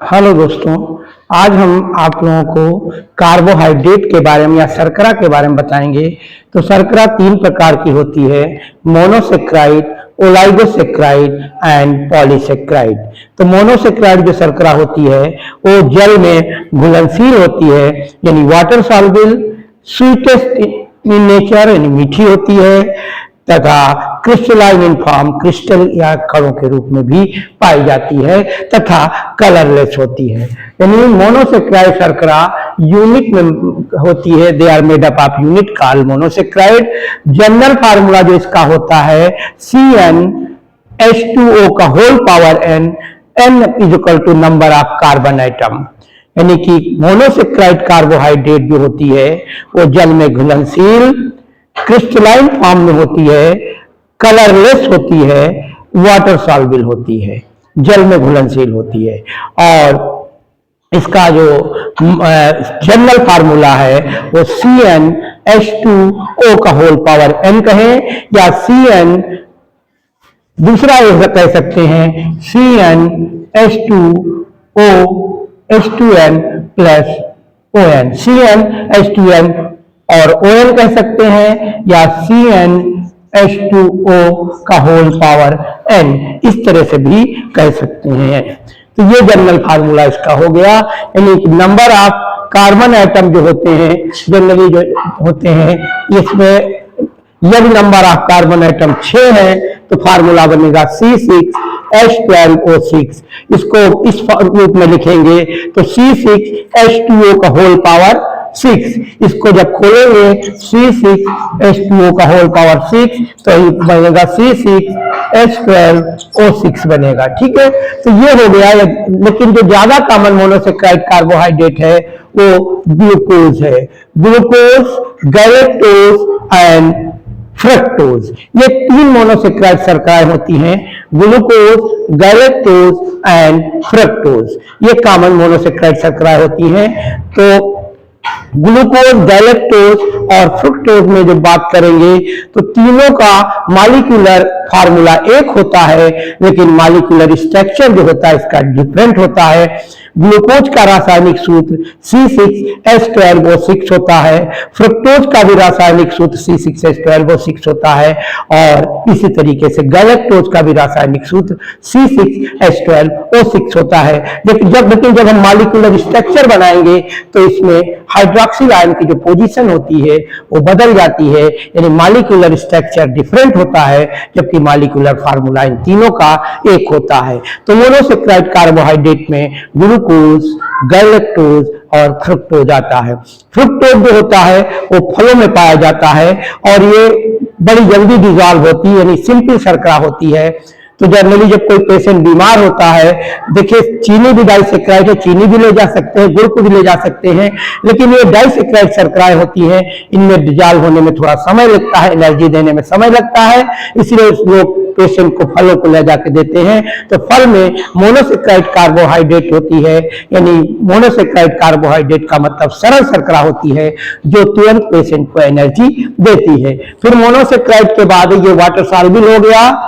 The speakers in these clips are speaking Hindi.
हेलो दोस्तों, आज हम आप लोगों को कार्बोहाइड्रेट के बारे में या शर्करा के बारे में बताएंगे। तो शर्करा तीन प्रकार की होती है: मोनोसेक्राइड, ओलाइगोसेक्राइड एंड पॉलीसेक्राइड। तो मोनोसेक्राइड जो शर्करा होती है वो जल में घुलनशील होती है, यानी water soluble, sweetest in nature यानी मीठी होती है, तथा क्रिस्टलाइन इन फॉर्म क्रिस्टल या कणों के रूप में भी पाई जाती है, तथा कलरलेस होती है। यानी मोनोसेक्राइड शर्करा यूनिट में होती है, they are made up of unit called monosaccharide. General formula जो इसका होता है CnH2O का whole power n, n is equal to number of carbon atom. यानी कि मोनोसेक्राइड कार्बोहाइड्रेट जो होती है वो जल में घुलनशील, क्रिस्टलाइन फॉर्म में होती है, कलरलेस होती है, वाटर सॉल्युबल होती है, जल में घुलनशील होती है। और इसका जो जनरल फार्मूला है वो CnH2O का होल पावर n कहें, या Cn दूसरा कह सकते हैं CnH2O H2n plus ON, CnH2n और ON कह सकते हैं, या CnH2O का होल पावर n, इस तरह से भी कह सकते हैं। तो ये जनरल फार्मूला इसका हो गया। यानी नंबर ऑफ कार्बन आइटम जो होते हैं जनरली जो होते हैं, इसमें यदि नंबर ऑफ कार्बन आइटम 6 है तो फार्मूला बनेगा C6H12O6। इसको इस रूप में लिखेंगे तो C6H2O का होल पावर 6। इसको जब खोलेंगे C6H2O का होल पावर 6 तो ये बनेगा C6H12O6 बनेगा। ठीक है, तो ये हो गया। लेकिन जो ज्यादा कॉमन मोनोसेक्राइड कार्बोहाइड्रेट है वो ग्लूकोज है। ग्लूकोज, गैलेक्टोज एंड फ्रक्टोज, ये तीन मोनोसेक्राइड शर्कराएं होती हैं। ग्लूकोज, गैलेक्टोज एंड फ्रक्टोज, ये कॉमन मोनोसेक्राइड शर्कराएं होती हैं। तो ग्लूकोज, गैलेक्टोज और फ्रुक्टोज में जब बात करेंगे तो तीनों का मॉलिक्यूलर फार्मूला एक होता है, लेकिन मॉलिक्यूलर स्ट्रक्चर जो होता है इसका डिफरेंट होता है। ग्लूकोज का रासायनिक सूत्र C6H12O6 होता है, फ्रुक्टोज का भी रासायनिक सूत्र C6H12O6 होता है, और इसी तरीके से गैलेक्टोज का भी रासायनिक सूत्र C6H12O6 होता है। लेकिन जब हम मॉलिक्यूलर स्ट्रक्चर बनाएंगे तो इसमें हाइड्रोक्सिल आयन की जो पोजीशन होती है वो बदल जाती है, यानी मॉलिक्यूलर स्ट्रक्चर डिफरेंट होता है, जबकि मॉलिक्यूलर फार्मूला इन तीनों का एक होता है। तो मोनोसेक्राइड कार्बोहाइड्रेट में ग्लूकोज, गैलेक्टोज और फ्रुक्टोज आता है। फ्रुक्टोज जो होता है वो फलों में पाया जाता है और ये बड़ी जल्दी डिजॉल्व होती है, यानी सिंपल शर्करा होती है। तो जनरली जब कोई पेशेंट बीमार होता है, देखिए चीनी भी डाइसेक्राइड है, चीनी भी ले जा सकते हैं, गुड़ को भी ले जा सकते हैं, लेकिन ये डाइसेक्राइड शर्कराएं होती हैं, इनमें डिजॉल्व होने में थोड़ा समय लगता है, एनर्जी देने में समय लगता है, इसलिए लोग पेशेंट को फलों को ले जाके देते हैं। तो फल में मोनोसेक्राइड कार्बोहाइड्रेट होती है, यानी मोनोसेक्राइड कार्बोहाइड्रेट का मतलब सरल शर्करा होती है जो तुरंत पेशेंट को एनर्जी देती है। फिर मोनोसेक्राइड के बाद ये वाटर सॉल्युबल हो गया।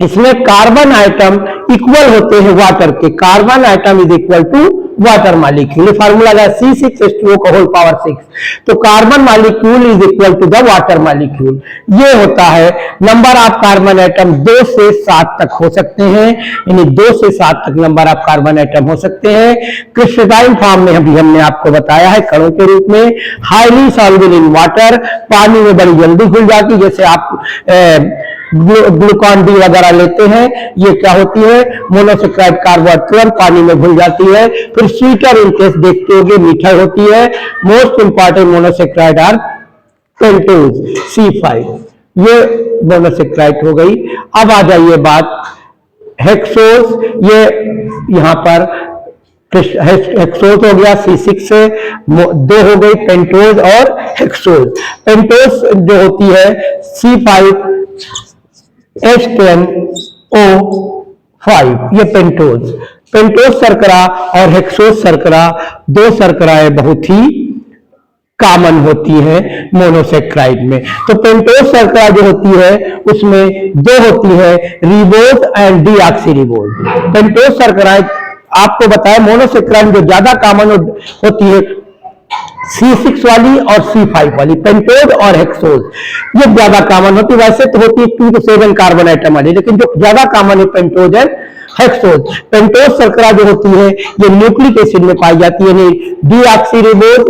इसमें कार्बन आइटम इक्वल होते हैं वाटर के, carbon atom is equal to water molecule. Formula है C6H2O का होल पावर 6। तो carbon molecule is equal to the water molecule. ये होता है। नंबर ऑफ कार्बन आइटम 2 से 7 तक हो सकते हैं, यानी 2 से 7 तक नंबर ऑफ कार्बन आइटम हो सकते हैं। क्रिस्टलाइन फॉर्म में अभी हमने आपको बताया है कणों के रूप में, हाईली सॉल्युबल इन वाटर, पानी में बड़ी जल्दी घुल जाती, जैसे आप ग्लूकॉन डी वगैरह लेते हैं, ये क्या होती है मोनोसेक्राइड कार्बोहाइड्रेट तुरंत पानी में घुल जाती है। फिर स्वीटर इन केस देखते होंगे, मीठा होती है। Most important monosaccharide are pentose C5, ये मोनोसेक्राइड हो गई। अब आ जाइए बात हेक्सोज, ये यहाँ पर हेक्सोज हो गया C6 से 2 हो गई पेंटोज और हेक्सोज। पेंटोज जो होती है C5H10O5, ये पेंटोज शर्करा और हेक्सोज शर्करा, 2 शर्कराएं बहुत ही कॉमन होती है मोनोसेक्राइड में। तो पेंटोज शर्करा जो होती है उसमें 2 होती है, ribose and deoxy ribose. Pentose शर्कराएं आपको बताया मोनोसेक्राइड जो ज्यादा कॉमन होती है C6 वाली और C5 वाली, पेंटोज और हेक्सोज, ये ज्यादा कॉमन होती है। वैसे तो होती है 2 to 7 कार्बन आइटम वाली, लेकिन जो ज्यादा कॉमन है पेंटोज एंड हेक्सोज। पेंटोज शर्करा जो होती है ये न्यूक्लिक एसिड में पाई जाती है, यानी डीऑक्सीरिबोज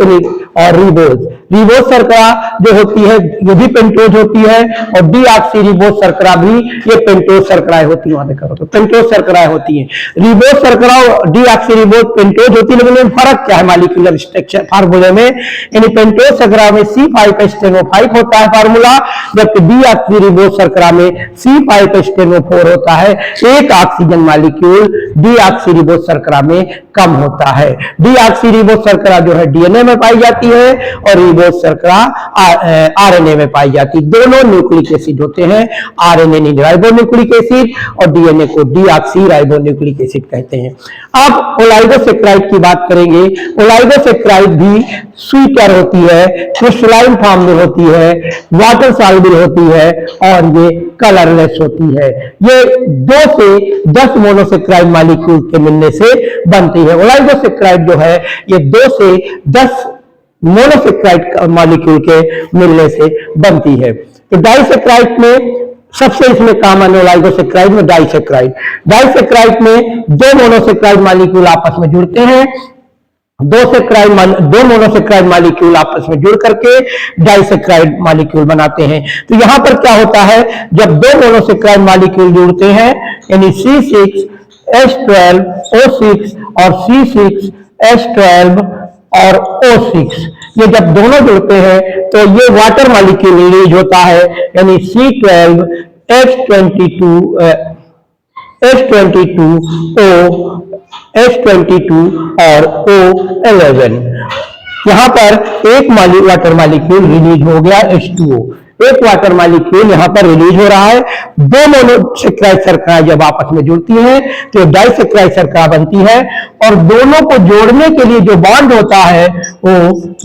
और रिबोज। रिबोज शर्करा जो होती है ये भी पेंटोज होती है, और डीऑक्सीरिबोज शर्करा भी ये पेंटोज शर्कराएं होती है। वहां देखो तो पेंटोज शर्कराएं होती है। रिबोज शर्करा और डीऑक्सीरिबोज पेंटोज होती है, लेकिन इनमें फर्क क्या है मॉलिक्यूलर स्ट्रक्चर फार्मूले में, यानी पेंटोज शर्करा में C5H10O5 होता है फार्मूला, जबकि डीऑक्सीरिबोज शर्करा में C5H10O4 होता है। एक ऑक्सीजन मॉलिक्यूल डीऑक्सीरिबोज शर्करा में कम होता है। डीऑक्सीरिबोज शर्करा जो है डीएनए में पाई जाती है, और रिबोज शर्करा आरएनए में पाई जाती है। दोनों न्यूक्लिक एसिड होते हैं, आरएनए राइबोन्यूक्लिक एसिड और डीएनए को डीऑक्सी राइबोन्यूक्लिक एसिड कहते हैं। अब ओलाइगोसेक्राइड की बात करेंगे। ओलाइगोसेक्राइड भी स्वीटर होती है, क्रिस्टलाइन फॉर्म में होती है, वाटर सॉल्युबल होती है, और ये कलरलेस होती है। ये 2 से 10 मोनोसेक्राइड मॉलिक्यूल के मिलने से बनती है। ओलाइगोसेक्राइड जो है ये 2 से 10 मोनोसेक्राइड मॉलिक्यूल के मिलने से बनती है। तो डाइसेक्राइड में सबसे इसमें कॉमन है ओलाइगोसेक्राइड में डाइसेक्राइड। डाइसेक्राइड में 2 मोनोसेक्राइड मॉलिक्यूल आपस में जुड़ते हैं, 2 मोनोसेक्राइड मॉलिक्यूल आपस में जुड़ करके डाइसेक्राइड मॉलिक्यूल बनाते हैं। तो यहां पर क्या होता है, जब 2 मोनोसेक्राइड मॉलिक्यूल जुड़ते हैं, यानी C6H12O6 और C6H12 और O6, ये जब दोनों जुड़ते हैं तो ये वाटर मॉलिक्यूल रिलीज होता है, यानी C12H22O और O11। यहां पर एक वाटर मॉलिक्यूल रिलीज हो गया H2O, एक वाटर मॉलिक्यूल यहां पर रिलीज हो रहा है। 2 मोनोसेक्राइड शर्कराएं जब आपस में जुड़ती हैं तो डाइसेक्राइड शर्करा बनती है, और दोनों को जोड़ने के लिए जो बॉन्ड होता है वो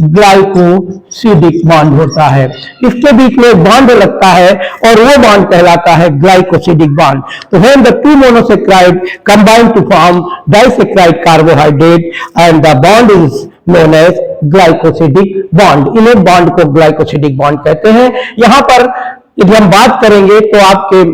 ग्लाइकोसिडिक बॉन्ड होता है। इसके बीच में बॉन्ड लगता है और वो बॉन्ड कहलाता है ग्लाइकोसिडिक बॉन्ड। तो when the 2 monosaccharide combine to form disaccharide carbohydrate and the bond is known as glycosidic bond. इन्हें बॉन्ड को ग्लाइकोसिडिक बॉन्ड कहते हैं। यहां पर यदि हम बात करेंगे तो आपके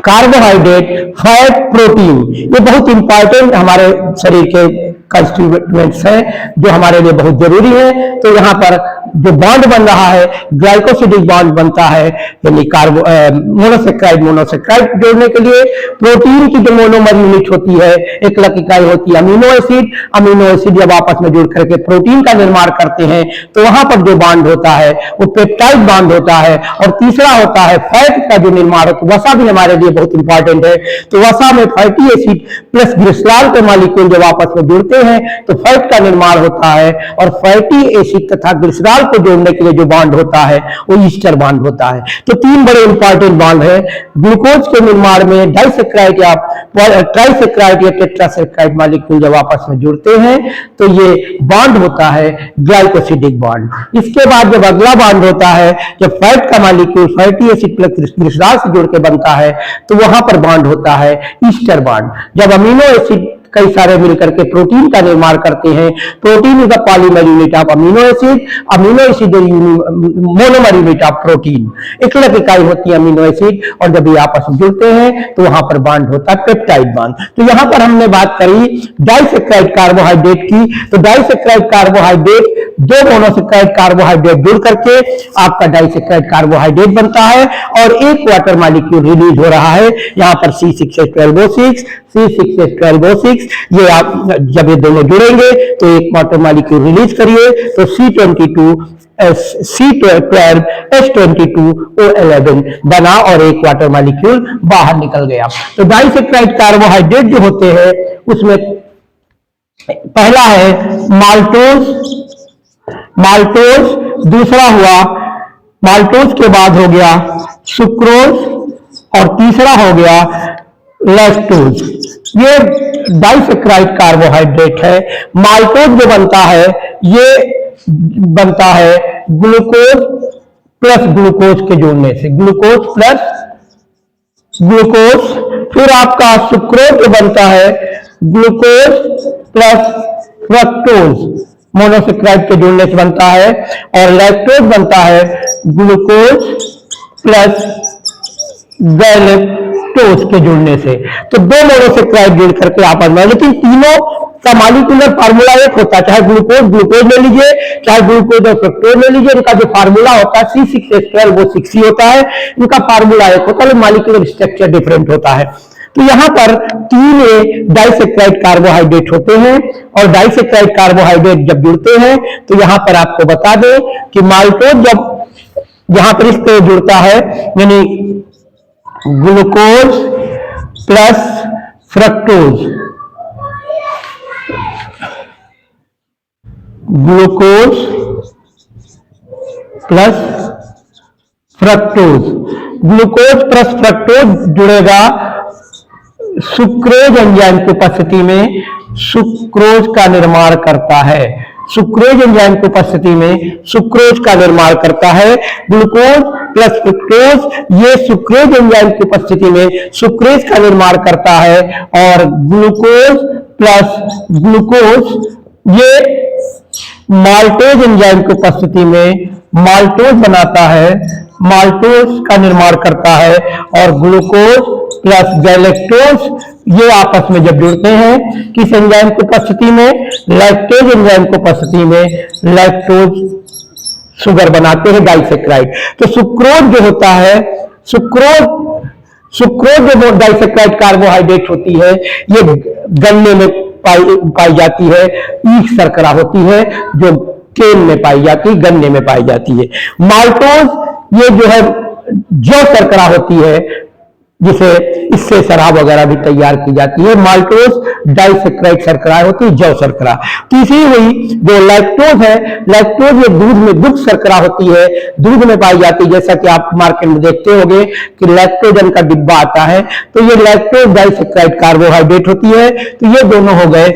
कार्बोहाइड्रेट, फैट, प्रोटीन, ये बहुत इंपॉर्टेंट हमारे शरीर के कंस्टिट्यूएंट्स हैं जो हमारे लिए बहुत जरूरी है। तो यहाँ पर जो बॉन्ड बन रहा है ग्लाइकोसिडिक बॉन्ड बनता है, यानी मोनोसेक्राइड जोड़ने के लिए प्रोटीन की जो मोनोमर यूनिट होती है, एकलक इकाई होती है अमीनो एसिड। अमीनो एसिड जब आपस में जुड़ करके प्रोटीन का निर्माण करते हैं तो वहां पर जो बॉन्ड होता है वो पेप्टाइड बॉन्ड होता है। और तीसरा होता है फैट का जो निर्माण होता है। वसा भी हमारे लिए बहुत इंपॉर्टेंट है। तो वसा में फैटी एसिड प्लस ग्लिसरॉल के मॉलिक्यूल जब आपस में जुड़ते हैं तो फैट का निर्माण होता है, और फैटी एसिड तथा ग्लिसरॉल को जोड़ने के लिए जो बॉन्ड होता है वो ईस्टर बॉन्ड होता है। तो 3 बड़े इंपॉर्टेंट बॉन्ड है ग्लूकोज के निर्माण में। डाइसेक्राइड या ट्राइसेक्राइड या टेट्रासेक्राइड मॉलिक्यूल जब आपस में जुड़ते हैं तो ये बॉन्ड होता है ग्लाइकोसिडिक बॉन्ड। इसके बाद जब अगला बॉन्ड होता है, जब फैट का molecule fatty acid plus glycerol से जुड़ के बनता है तो वहां पर बॉन्ड होता है ईस्टर बॉन्ड। जब अमीनो एसिड कई सारे मिलकर के प्रोटीन का निर्माण करते हैं, protein is the polymer unit of amino acid, amino acid monomer unit of protein. एकलक इकाई होती है अमीनो एसिड, और जब ये आपस में जुड़ते हैं तो वहां पर बॉन्ड होता है पेप्टाइड बॉन्ड। तो यहां पर हमने बात करी डाइसेक्राइड कार्बोहाइड्रेट की। तो डाइसेक्राइड कार्बोहाइड्रेट 2 मोनोसेक्राइड कार्बोहाइड्रेट जुड़ करके आपका डाइसेक्राइड कार्बोहाइड्रेट बनता है, और एक वाटर मॉलिक्यूल रिलीज हो रहा है यहाँ पर C6H12O6, C6H12O6। ये आप जब ये दोनों जुड़ेंगे तो एक वाटर मॉलिक्यूल रिलीज करिए तो C12H22O11 बना, और एक वाटर मॉलिक्यूल बाहर निकल गया। तो डाइसेक्राइड कार्बोहाइड्रेट जो होते हैं उसमें पहला है माल्टोज, दूसरा हुआ माल्टोज के बाद हो गया सुक्रोज, और तीसरा हो गया लैक्टोज। ये डाइसेक्राइड कार्बोहाइड्रेट है। माल्टोज जो बनता है ये बनता है ग्लूकोज प्लस ग्लूकोज के जोड़ने से, ग्लूकोज प्लस ग्लूकोज। फिर आपका सुक्रोज जो बनता है ग्लूकोज प्लस फ्रक्टोज मोनोसेक्राइड के जुड़ने से बनता है, और लैक्टोज बनता है ग्लूकोज प्लस गैलेक्टोज के जुड़ने से। तो दो मोनोसेक्राइड जुड़ करके आपस में, लेकिन तीनों का मॉलिक्यूलर फार्मूला एक होता है, चाहे ग्लूकोज ले लीजिए, चाहे ग्लूकोज और फ्रक्टोज ले लीजिए, इनका जो फार्मूला होता है C6H12 वो 6 ही होता है, इनका फार्मूला एक होता है, मॉलिक्यूलर स्ट्रक्चर डिफरेंट होता है। तो यहां पर 3 डाइसेक्राइड कार्बोहाइड्रेट होते हैं, और डाइसेक्राइड कार्बोहाइड्रेट जब जुड़ते हैं तो यहां पर आपको बता दें कि माल्टोज जब यहां पर इस तरह जुड़ता है, यानी glucose plus fructose, glucose plus fructose, glucose plus fructose जुड़ेगा सुक्रोज एंजाइम की उपस्थिति में, सुक्रोज का निर्माण करता है, सुक्रोज एंजाइम की उपस्थिति में सुक्रोज का निर्माण करता है। ग्लूकोज प्लस फ्रक्टोज ये सुक्रोज एंजाइम की उपस्थिति में सुक्रेज का निर्माण करता है, और ग्लूकोज प्लस ग्लूकोज ये माल्टोज एंजाइम की उपस्थिति में माल्टोज बनाता है, माल्टोज का निर्माण करता है, और ग्लूकोज प्लस गैलेक्टोज ये आपस में जब जुड़ते हैं किस एंजाइम की उपस्थिति में, लैक्टेज एंजाइम की उपस्थिति में लैक्टोज शुगर बनाते हैं डाइसेक्राइड। तो सुक्रोज जो होता है, सुक्रोज जो डाइसेक्राइड कार्बोहाइड्रेट होती है, ये गन्ने में पाई जाती है, ईख शर्करा होती है जो केन में पाई जाती है, गन्ने में पाई जाती है। माल्टोज ये जो है जौ शर्करा होती है, जिसे इससे शराब वगैरह भी तैयार की जाती है। माल्टोज डाइसेक्राइड शर्करा होती है, जौ शर्करा। तीसरी हुई जो लैक्टोज है, लैक्टोज ये दूध में दुग्ध शर्करा होती है, दूध में पाई जाती है, जैसा कि आप मार्केट में देखते होंगे कि लैक्टोजन का डिब्बा आता है, तो ये लैक्टोज डाइसेक्राइड कार्बोहाइड्रेट होती है। तो ये दोनों हो गए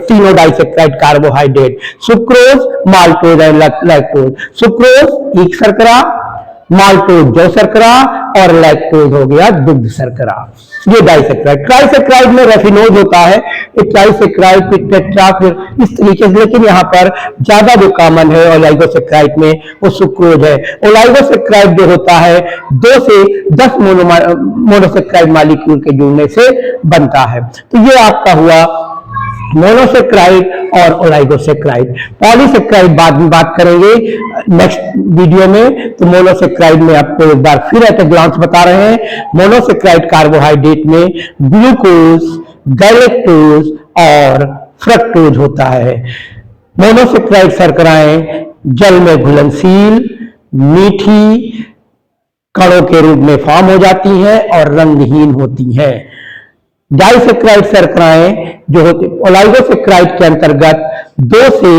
तीनों डाइसेक्राइड कार्बोहाइड्रेट, सुक्रोज, माल्टोज और लैक्टोज। सुक्रोज ईख शर्करा, माल्टोज जौ शर्करा, और लैक्टोज हो गया दुग्ध शर्करा। ये डाइसेक्राइड। ट्राइसेक्राइड में रेफिनोज होता है, ट्राइसेक्राइड टेट्रा, फिर इस तरीके से, लेकिन यहाँ पर ज्यादा जो कॉमन है ओलाइगोसेक्राइड में वो सुक्रोज है। ओलाइगोसेक्राइड जो होता है 2 से 10 मोनोसेक्राइड मॉलिक्यूल के जुड़ने से बनता है। तो ये आपका हुआ मोनोसेक्राइड और ओलाइगोसेक्राइड। पॉलीसेक्राइड बाद में बात करेंगे नेक्स्ट वीडियो में। तो मोनोसेक्राइड में आपको एक बार फिर एट ए ग्लांस बता रहे हैं, मोनोसेक्राइड कार्बोहाइड्रेट में ग्लूकोज, गैलेक्टोज और फ्रक्टोज होता है। मोनोसेक्राइड शर्कराएं जल में घुलनशील, मीठी कणों के रूप में फॉर्म हो जाती हैं और रंगहीन होती हैं। डाइसेक्राइड शर्कराएं जो होती, ओलाइगोसेक्राइड के अंतर्गत 2 से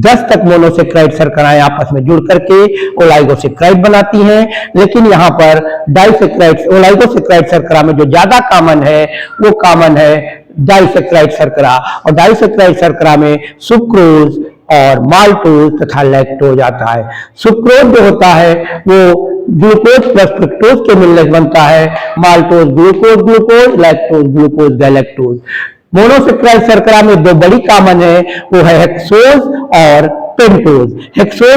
10 तक मोनोसेक्राइड शर्कराएं आपस में जुड़ करके ओलाइगोसेक्राइड बनाती हैं। लेकिन यहाँ पर डाइसेक्राइड ओलाइगोसेक्राइड शर्करा में जो ज्यादा कॉमन है वो कॉमन है डाइसेक्राइड शर्करा, और डाइसेक्राइड शर्करा में सुक्रोज और माल्टोज तथा लैक्टोज आता है। सुक्रोज जो होता है वो ग्लूकोज प्लस फ्रक्टोज के मिलने से बनता है, maltose glucose, lactose glucose galactose. Monosaccharide शर्करा में 2 बड़ी कॉमन है, वो है हेक्सोज और पेंटोज। हेक्सोज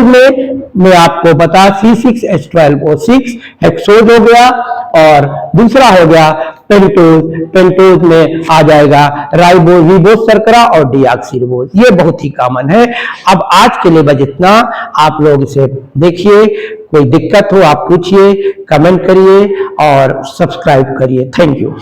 में आपको बता C6H12O6 हेक्सोज हो गया, और दूसरा हो गया पेंटोज। पेंटोज में आ जाएगा राइबोज, रिबोज शर्करा और डीऑक्सीरिबोज। ये बहुत ही कॉमन है। अब आज के लिए बस इतना। आप लोग इसे देखिए, कोई दिक्कत हो आप पूछिए, कमेंट करिए और सब्सक्राइब करिए। Thank you.